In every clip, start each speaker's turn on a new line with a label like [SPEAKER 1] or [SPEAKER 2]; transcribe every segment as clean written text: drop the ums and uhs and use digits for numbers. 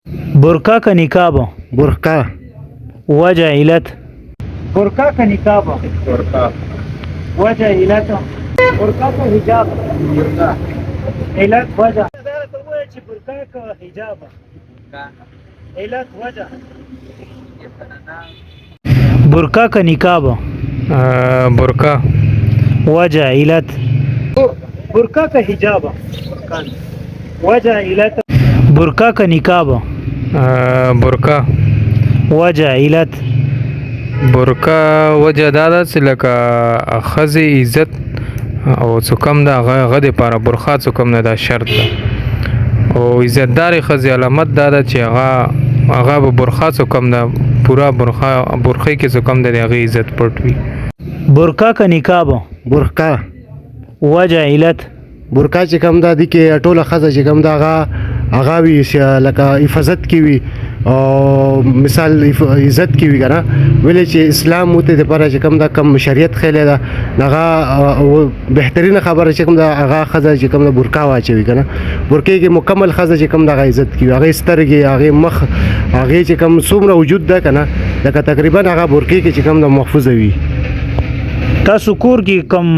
[SPEAKER 1] برقع کا نقاب.
[SPEAKER 2] برقع.
[SPEAKER 1] وجه علت. برقع کا نقاب.
[SPEAKER 2] برقع.
[SPEAKER 1] وجه علت. برقع کا حجاب.
[SPEAKER 2] برقع.
[SPEAKER 1] علت وجه. برقع کا حجاب. علت وجه. برقع کا نقاب.
[SPEAKER 3] برقع.
[SPEAKER 1] وجه علت. برقع کا حجاب. وجه علت. برقع کا نقاب.
[SPEAKER 3] برقع.
[SPEAKER 1] وجه علت.
[SPEAKER 3] برقع وجه دا ده چې لکه ښځې عزت او څه کم ده هغه د پاره برقع څه کم نه دا شرط ده او عزتدارې ښځې علامت دا ده چې هغه به برقع څه کم ده پوره برقع کې څه کم ده د هغې عزت پټ وي.
[SPEAKER 1] برقع کا نقاب.
[SPEAKER 2] برقع.
[SPEAKER 1] وجه علت.
[SPEAKER 2] برقع چې کوم ده دي کې ټوله ښځه چې کوم ده هغه وي لکه حفاظت کې وي او مثال عزت کې وي که نه ولې چې اسلام موته دپاره چې کوم ده کم شریعت ښیلی ده هغه بهترینه خبره چې کوم ده هغه ښځه چې کوم ده برقع واچوي که نه برقع کې مکمل ښځه چې کوم ده هغه عزت کې وي هغې سترګې هغې مخ هغې چې کوم څومره وجود ده که نه لکه تقریبا هغه برقع کې چې کوم ده محفوظه وي.
[SPEAKER 1] تاسو کور کې کوم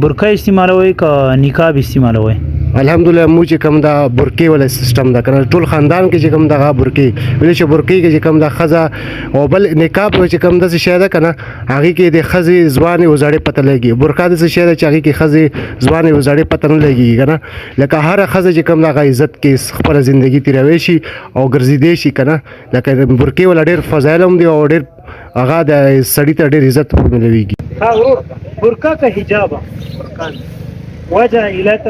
[SPEAKER 1] برقع استعمالوئ که نقاب استعمالوئ؟
[SPEAKER 2] الحمدلله مو چې کوم دا برقع ولا سیستم ده کنه ټول خاندان کې چې کوم دغه برقع ولې چې برقع کې چې کوم دا ښځه او بل نقاب چې کوم د څه شی ده کنه هغې کې د ښځې ځوانې او زړې پته لګي برقع د څه شی ده چې هغې کې ښځې ځوانې او زړې پته نه لګي کنه لکه هره ښځه چې کوم دغه عزت کې خپله زندګي تېروی شي او ګرځېدی شي کنه لکه برقع ولا ډېر فضایل هم دي او ډېر هغه د سړي ته ډېر عزت ملويږي.
[SPEAKER 1] ها ورور برقع کا حجاب. وجه علت.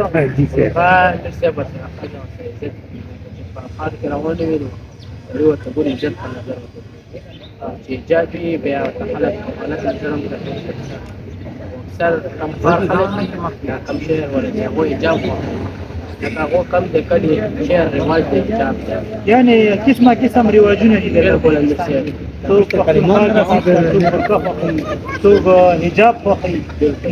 [SPEAKER 1] یعنی قسمه قسم رواجونه دي څوک حجاب خوښوي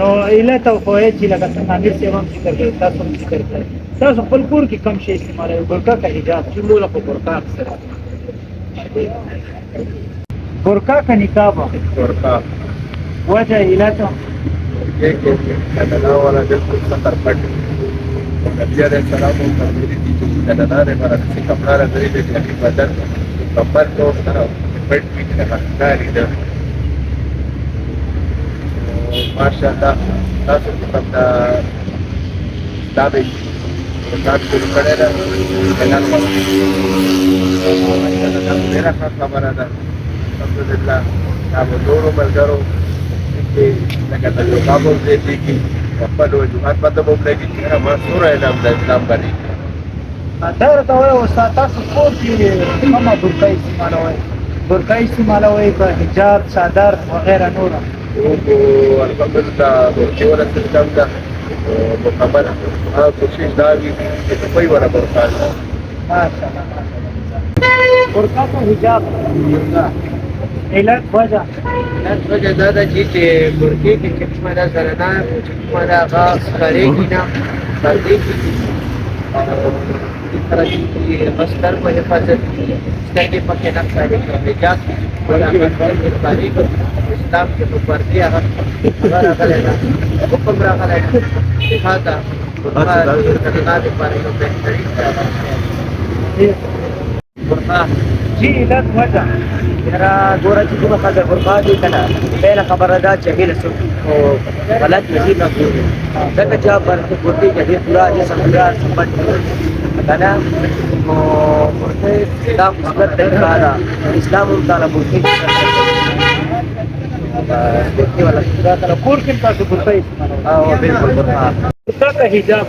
[SPEAKER 1] نو علت او فواید چې لکه څنګه امیر صاحب هم ذکر کړي تاسو هم ذکر کړي تاسو خپل کور کې کم شی استعمالوئ برقع کا حجاب چې موږ په برقع سره برقع کا نقاب.
[SPEAKER 2] برقع.
[SPEAKER 1] وجه علت.
[SPEAKER 2] کتنا والا بالکل سطر پټ نبی علیہ السلام کو فرمایي دي چې کتنا نه مراد څخه کپڑا راځي د بدن کپڑا کو سره پټ وی نه ښکاري ده ماشاءالله تاسو کوم دا دابې تاسو کړه ده کله نو ډیره خبره ده الحمدلله تاسو ډورو بلګرو چې لکه د کابل دې کې خپل وجوهات باندې مو لګي چې ما سوره اعلان د اسلام باندې
[SPEAKER 1] دا راته وایي استاد تاسو کور کې کومه برقع استعمالوئ برقع استعمالوئ که حجاب څادر وغیره نوره
[SPEAKER 2] او الحمدلله برقع ولا سیستم ده مکمل کوشش دا وي چې کوئی ولا برقع
[SPEAKER 1] ماشاءالله برقع کا حجاب. علت وجه.
[SPEAKER 2] علت وجه دا ده چې برقع کې چې کومه ده زنانه چې کومه ده هغه ښکارېږي نه ښکارېږي سره چې مستر په حفاظت سترګې پکې نه ښکارېږي حجاب کې چې کومه ده هغه ښکارېږي اسلام کې په پردې هغه راغلی ده حکم راغلی ده لهذا برقع د زنانه لپاره یو بهترین
[SPEAKER 1] برقع جی علت وجه.
[SPEAKER 4] یاره ګوره چې کومه ښځه برقع دي که نه پهله خبره ده چې هغې له څوک غلط نظیر نه ګوري ځکه چې برقع کې هغې پوره جسم پوره پټ که نه نو برقع دا مثبت طریقه ده اسلام هم تعالی برقع
[SPEAKER 1] کور کې تاسو برقع استعمالوئ؟
[SPEAKER 4] بالکل برقع.
[SPEAKER 1] برقع کا حجاب.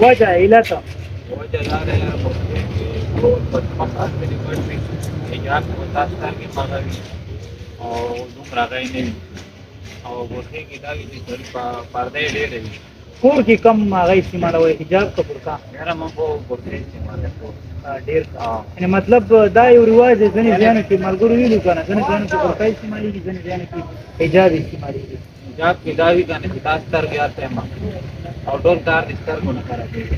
[SPEAKER 1] وجه علت.
[SPEAKER 3] وجه دا ده مقصد مې ګډ وي حجاب کو تاسو ته کې ماغوي او دومره غي نه وي او برقع کې دا چې پردې ډېرې وي.
[SPEAKER 1] کور کې کم هغه استعمالوئ حجاب که برقع؟
[SPEAKER 3] یاره موږ برقع استعمالوو
[SPEAKER 1] ډېر یعنې مطلب دا یو رواج دی ځینې ځایانو کې ملګرو ویلي که نه ځینې ځایانو کې برقع استعمالېږي ځینې ځایانو کې حجاب استعمالېږي.
[SPEAKER 3] حجاب کې دا وي که نه چې تاسو سترګې هر ټایم او ډول کار د سترګو نه خرابېږي.